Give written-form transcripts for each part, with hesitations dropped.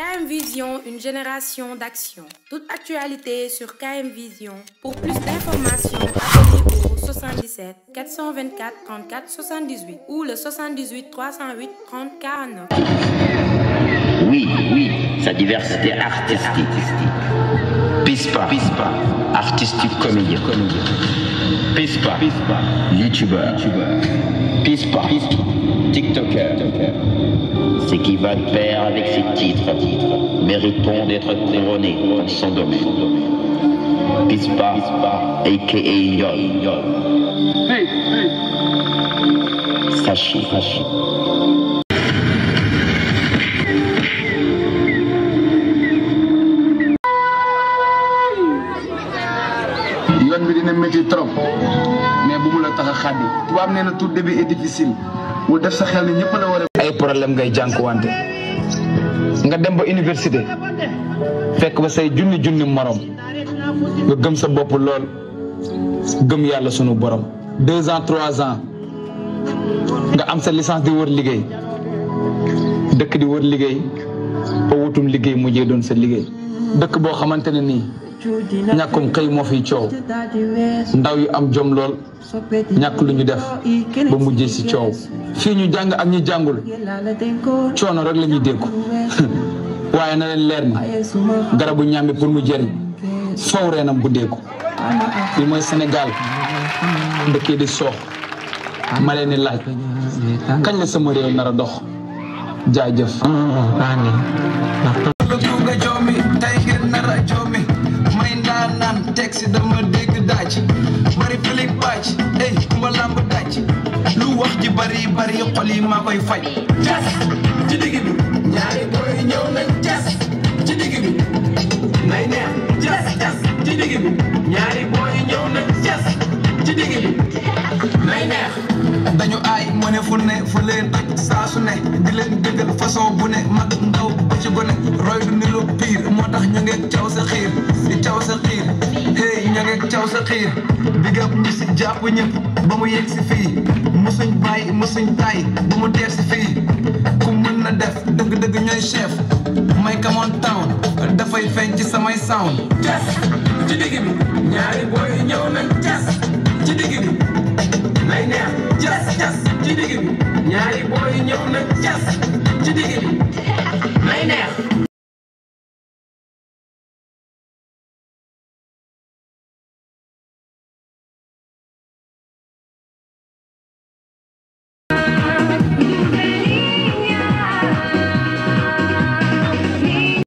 KM Vision, une génération d'action. Toute actualité sur KM Vision. Pour plus d'informations, appelez au 77 424 34 78 ou le 78 308 30 49. Oui, sa diversité artistique. Pispa, artistique comédien. Pispa, youtubeur. Pispa, tiktoker. Ce qui va de pair avec ses titres, méritons d'être couronnés dans son domaine. Pispa, a.k.a. Yol. Sachi. yoon bi dina métti trop mais bu mu la tax a xàddi tubaab nee na tout début est difficile mu def sa xel ni ñëpp la war a. ay problème ngay jànkuwante nga dem ba université fekk ba say junni morom nga gëm sa bopp lool gëm yàlla sunu borom 2 ans 3 ans nga am sa licence di wër liggéey dëkk di wër liggéey ba wutum liggéey mujjee doon sa liggéey dëkk boo xamante ne nii ñàkkum xëy moo fiy coow ndaw yu am jom lool ñàkk lu ñu def ba mujjee ci coow fii ñu jàng ak ñu jàngul coono rek la ñuy dégg waaye na leen leer ni garabu ñàmbi pour mu jëriñ faw reenam bu déggu li mooy Sénégal dëkkee di soox ma leen di laaj kañ la sama réew nar a dox jaajëf taxi dama dégg daaj bari filig bàcc ey kumba lamb daaj lu wax ji bari xol yi maa koy faj jas ci digg bi ñaari boy ñëw nañ jas ci digg bi nay neex jas ci digg bi ñaari boy ñëw nañ jas ci digg bi nay neex dañu aay mu ne fu leen toj saa su ne di leen dëggal façon bu ne mag ndaw ba ci gone roy du nilu piir moo tax ñu ngeeg caw sa xiir di caw sa xiir hey ña ngeeg caw sa xiir bigab ñi si jàpp ñëpp ba mu yegg si fii musuñ bàyyi musuñ tay ba mu teer si fii ku mën na def dëgg-dëgg ñooy chef may come on town dafay feeñ ci samay sound jas ci digg bi ñaari boy ñëw nañ jas ci digg bi nay neex jas ci digg bi ñaari boy ñëw nañ jas ci digg bi nay neex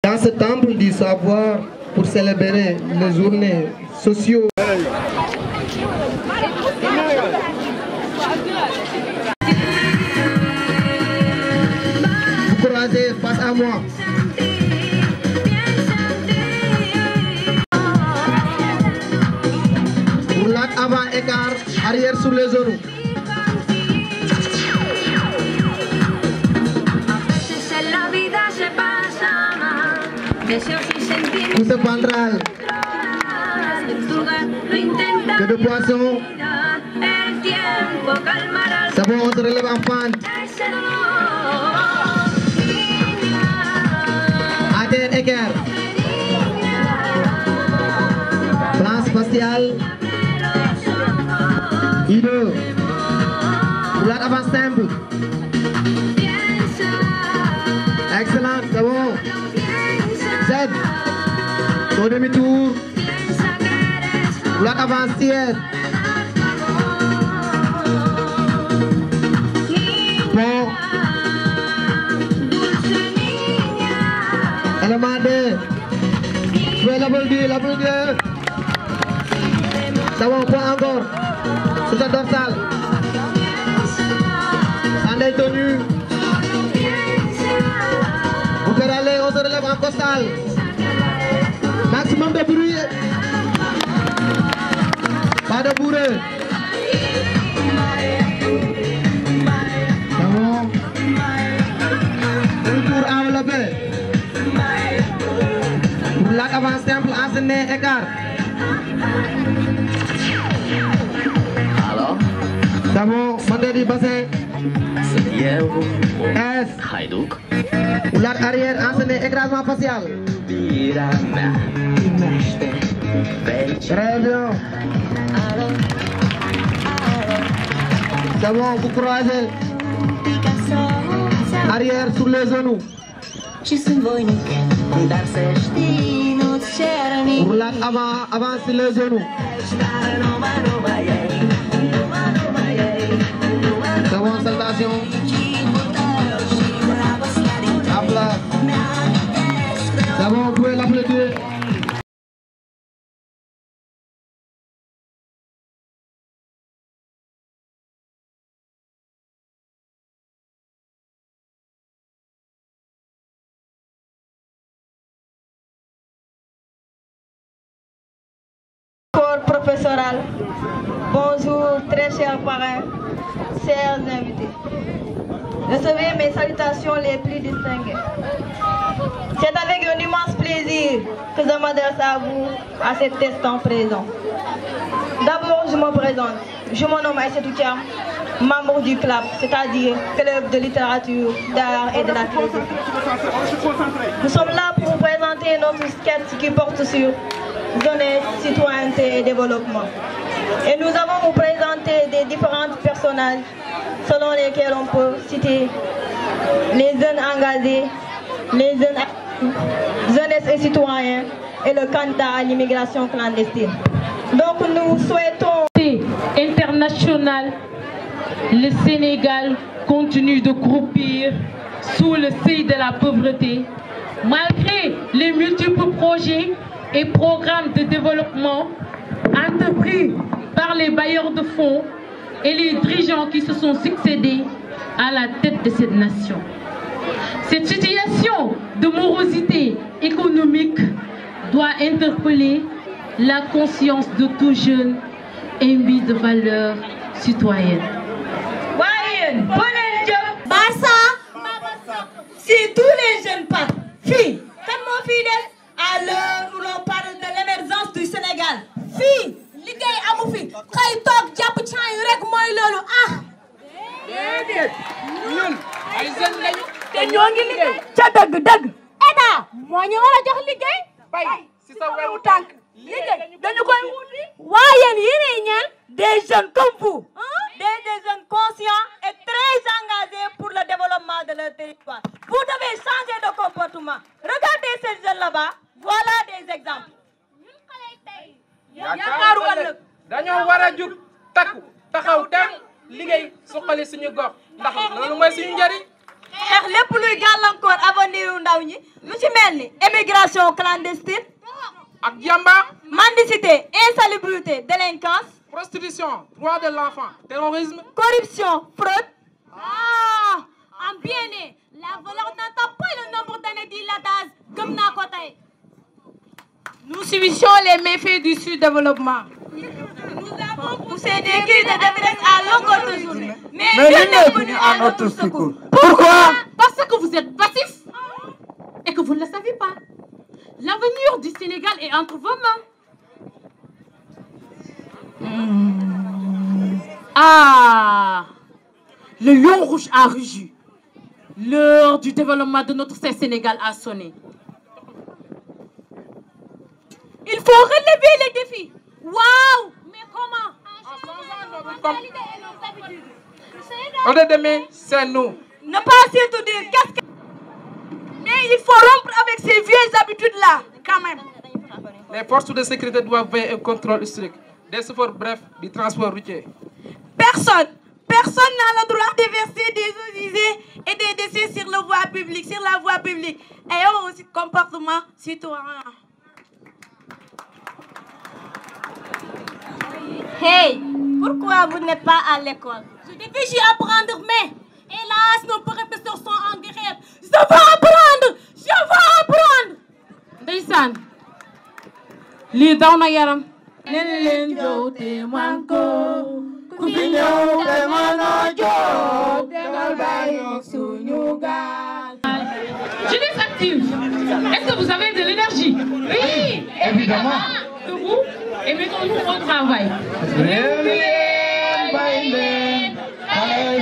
Dans ce temple du savoir, pour célébrer les journées sociaux. Vous croisez face à moi. Roulade avant écart, arrière sur les genoux. Pousse ventral. Que de poisson. C'est bon, on se relève en pente. Arrière équerre. Plan spatial. Hideux. Roulade avant simple. Excellent, c'est bon. Z. Au demi-tour. Roulade avancière. Bon. Élément 2. Jouez level 2. C'est bon, point encore. Sur cette dorsale. En est tenu. Vous pouvez aller, on se relève en costal. Maximum de bruit. Pas de bourré. C'est bon. Retour enveloppé. Roulade avant simple, enchaîné, écart. alors C'est bon, mandé du bassin. S. Roulade arrière, enchaîné, écrasement facial. Très bien. C'est bon, vous croisez. Arrière sur les genoux. Roulade avant sur les genoux. C'est bon, saltation. Applaudissements. C'est bon, vous pouvez l'applaudir. Corps professoral, bonjour très chers parrains, chers invités. Recevez mes salutations les plus distinguées. C'est avec un immense plaisir que je m'adresse à vous à cet instant présent. D'abord, je me présente. Je me nomme Aïssatou Thiam, membre du CLAP, c'est-à-dire Club de littérature, d'art et de la philosophie. Nous sommes là pour vous présenter notre sketch qui porte sur jeunesse, citoyenneté et développement. Et nous allons vous présenter des différents personnages selon lesquels on peut citer les jeunes engagés, les jeunes jeunesse et citoyens et le candidat à l'immigration clandestine. Donc nous souhaitons... International, le Sénégal continue de croupir sous le seuil de la pauvreté, malgré les multiples projets et programmes de développement entrepris par les bailleurs de fonds et les dirigeants qui se sont succédés à la tête de cette nation. Cette situation de morosité économique doit interpeller la conscience de tout jeune imbu de valeurs citoyennes. Si tous les jeunes partent, filles, comme mon fidèle, à l'heure où l'on parle de l'émergence du Sénégal, filles, liggéey amu fi, xëy toog jàpp caa yu rek mooy loolu ah. Déedéet, ñun ay jeunes lañu te ñoo ngi liggéey. Ca dëgg état moo ñu war a jox liggéey. Bay si sa wewu tànk liggéey dañu koy wuti. Waaye yéenay ñaan des jeunes comme vous, des jeunes conscients et très engagés pour le développement de leur territoire. Vous devez changer de comportement. Regardez ces jeunes là-bas, voilà des exemples. yaakaaru ëllëg dañoo war a jug takku taxaw tem liggéey suqali suñu gox ndax loolu mooy suñu njëriñ. xeex lépp luy gàllankoor avenir u ndaw ñi lu ci mel ni émigration clandestine ak yamba, mendicité, insalubrité, délinquance, prostitution, droit de l'enfant, terrorisme, corruption, fraude. Ah, en bien né, la valeur n'entend pas le nombre d'années d'illatage comme n'a côté. Nous subissons les méfaits du sous-développement. Nous avons poussé des cris de détresse à longueur de journée. Mais Dieu n'est venu à notre secours. Pourquoi? Parce que vous êtes passifs et que vous ne le savez pas. L'avenir du Sénégal est entre vos mains. Ah, le lion rouge a rugi. L'heure du développement de notre Sénégal a sonné. Il faut relever les défis. Waouh! Mais comment? Le demain, c'est nous. Ne pas surtout dire qu'est-ce que... Mais il faut rompre avec ces vieilles habitudes-là, quand même. Les forces de sécurité doivent veiller un contrôle strict des chauffeurs, bref, du transport routier. Personne n'a le droit de verser des eaux usées et des décès sur la voie publique, Ayons aussi comportement citoyen. Hey, pourquoi vous n'êtes pas à l'école? Je devais apprendre, mais hélas, nos professeurs sont en grève. Je vais apprendre. Ndeysaan, lii daw na yaram. Nen jow te manko, ku fi ñëw te mënoo jow, demal bàyyi suñu gaal. Jeunesse active, est-ce que vous avez de l'énergie? Oui, évidemment. Debout et mettons-nous au travail.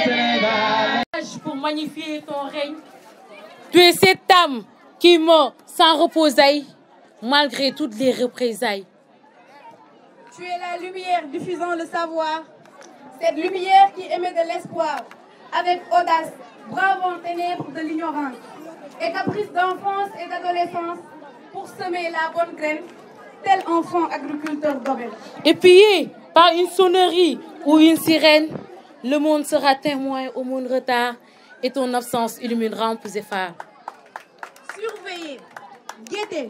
Sénégal. pour magnifier ton règne. Tu es cette âme qui meurt sans repousailles, malgré toutes les représailles. Tu es la lumière diffusant le savoir, cette lumière qui émet de l'espoir, avec audace, bravant ténèbres de l'ignorance, et caprice d'enfance et d'adolescence, pour semer la bonne graine, tel enfant agriculteur d'auberge. Épié par une sonnerie ou une sirène, le monde sera témoin au monde retard et ton absence illuminera en plus et phare. Surveiller, guetter,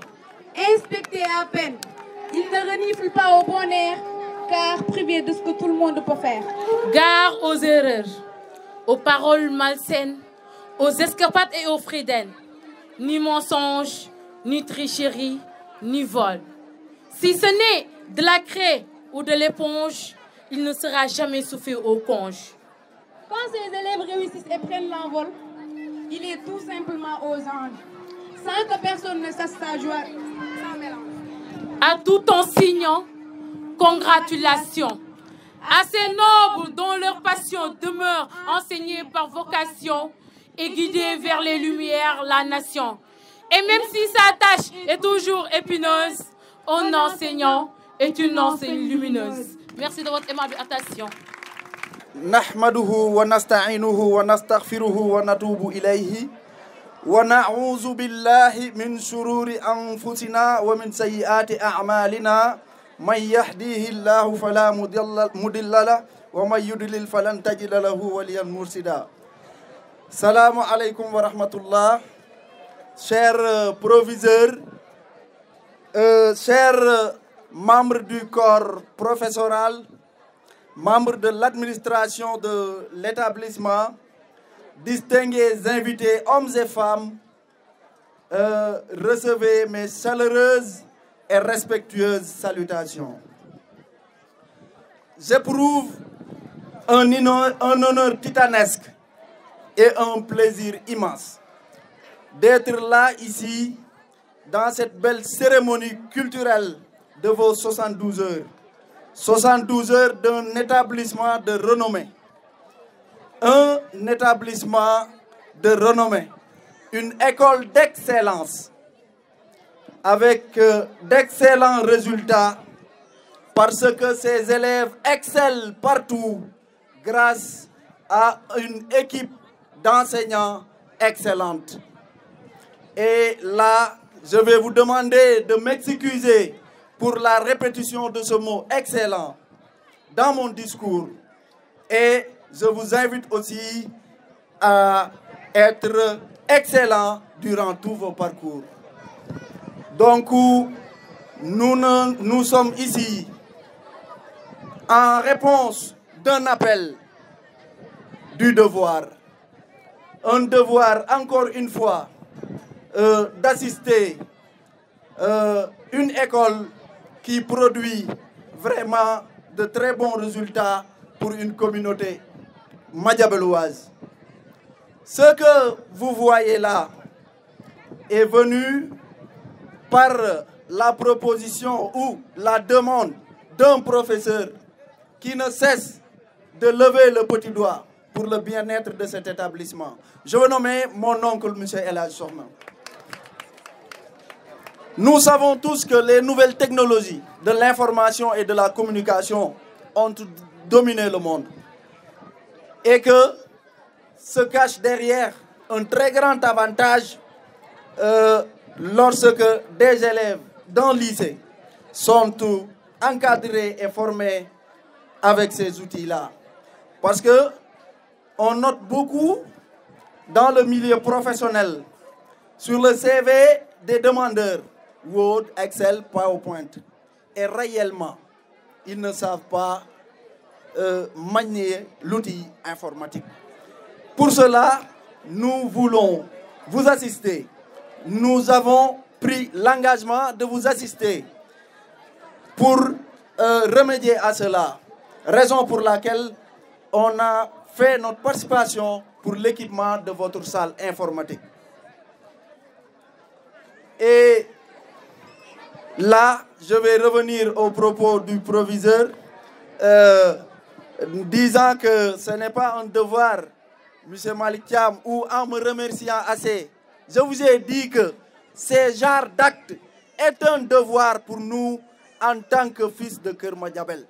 inspecter à peine, il ne renifle pas au bon air, car privé de ce que tout le monde peut faire. Gare aux erreurs, aux paroles malsaines, aux escapades et aux frédaines, ni mensonge, ni tricherie, ni vol. Si ce n'est de la craie ou de l'éponge, il ne sera jamais soufflé au conge. Quand ces élèves réussissent et prennent l'envol, il est tout simplement aux anges, sans que personne ne sache sa joie, sans mélange. À tout enseignant, congratulations. À ces nobles dont leur passion demeure enseignée par vocation et guidée vers les lumières la nation. Et même si sa tâche est toujours épineuse, un enseignant est une enseigne lumineuse. Merci de votre aimable attention. نحمده ونستعينه ونستغفره ونتوب إليه ونعوذ بالله من شرور أنفسنا ومن سيئات أعمالنا من يهديه الله فلا مضل له ومن يضلل فلن تجد له وليا مرشدا. Salam alaikum wa rahmatullah. Chers proviseurs, chers membres du corps professoral, membres de l'administration de l'établissement, distingués invités, hommes et femmes, recevez mes chaleureuses et respectueuses salutations. J'éprouve un honneur titanesque et un plaisir immense d'être là ici dans cette belle cérémonie culturelle de vos 72 heures. 72 heures d'un établissement de renommée. Un établissement de renommée. Une école d'excellence avec d'excellents résultats parce que ces élèves excellent partout grâce à une équipe d'enseignants excellente. Et là, je vais vous demander de m'excuser pour la répétition de ce mot excellent dans mon discours. Et je vous invite aussi à être excellent durant tous vos parcours. Donc, nous sommes ici en réponse d'un appel du devoir. Un devoir, encore une fois, d'assister une école qui produit vraiment de très bons résultats pour une communauté madiabeloise. Ce que vous voyez là est venu par la proposition ou la demande d'un professeur qui ne cesse de lever le petit doigt pour le bien-être de cet établissement. Je veux nommer mon oncle, M. El Hadj Sokhna. Nous savons tous que les nouvelles technologies de l'information et de la communication ont dominé le monde. Et que se cache derrière un très grand avantage lorsque des élèves d'un lycée sont encadrés et formés avec ces outils-là. Parce que on note beaucoup dans le milieu professionnel sur le CV des demandeurs Word, Excel, PowerPoint. Et réellement, ils ne savent pas manier l'outil informatique. Pour cela, nous voulons vous assister. Nous avons pris l'engagement de vous assister pour remédier à cela. Raison pour laquelle on a fait notre participation pour l'équipement de votre salle informatique. Et là, je vais revenir aux propos du proviseur, disant que ce n'est pas un devoir M. Malick Thiam, ou en me remerciant assez, je vous ai dit que ce genre d'acte est un devoir pour nous en tant que fils de Keur Madiabel.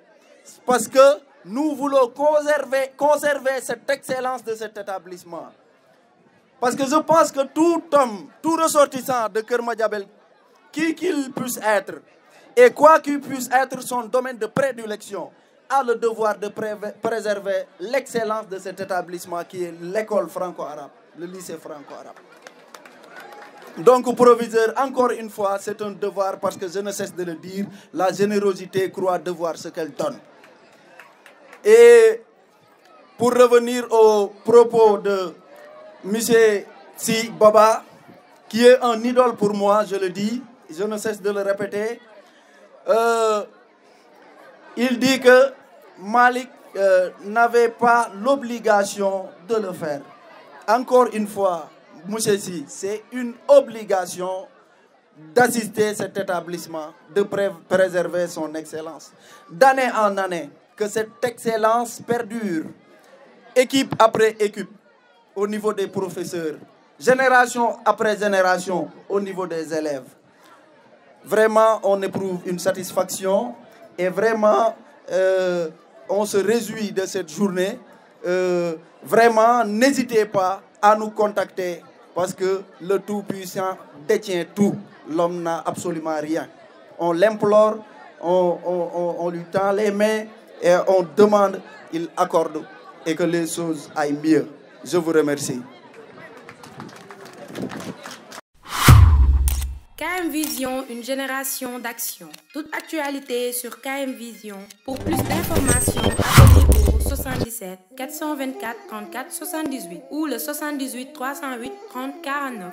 Parce que nous voulons conserver cette excellence de cet établissement. Parce que je pense que tout homme, tout ressortissant de Keur Madiabel, qui qu'il puisse être, et quoi qu'il puisse être son domaine de prédilection, a le devoir de préserver l'excellence de cet établissement qui est l'école franco-arabe, le lycée franco-arabe. Donc, proviseur, encore une fois, c'est un devoir parce que je ne cesse de le dire, la générosité croit devoir ce qu'elle donne. Et pour revenir aux propos de M. Si Baba, qui est un idole pour moi, je le dis, je ne cesse de le répéter, il dit que Malick n'avait pas l'obligation de le faire. Encore une fois, monsieur Si, c'est une obligation d'assister cet établissement, de préserver son excellence. D'année en année, que cette excellence perdure, équipe après équipe, au niveau des professeurs, génération après génération, au niveau des élèves. Vraiment, on éprouve une satisfaction et vraiment, on se réjouit de cette journée. Vraiment, n'hésitez pas à nous contacter parce que le Tout-Puissant détient tout. L'homme n'a absolument rien. On l'implore, on lui tend les mains et on demande, il accorde et que les choses aillent mieux. Je vous remercie. KM Vision, une génération d'action. Toute actualité sur KM Vision. Pour plus d'informations, appelez au 77 424 34 78 ou le 78 308 30 49.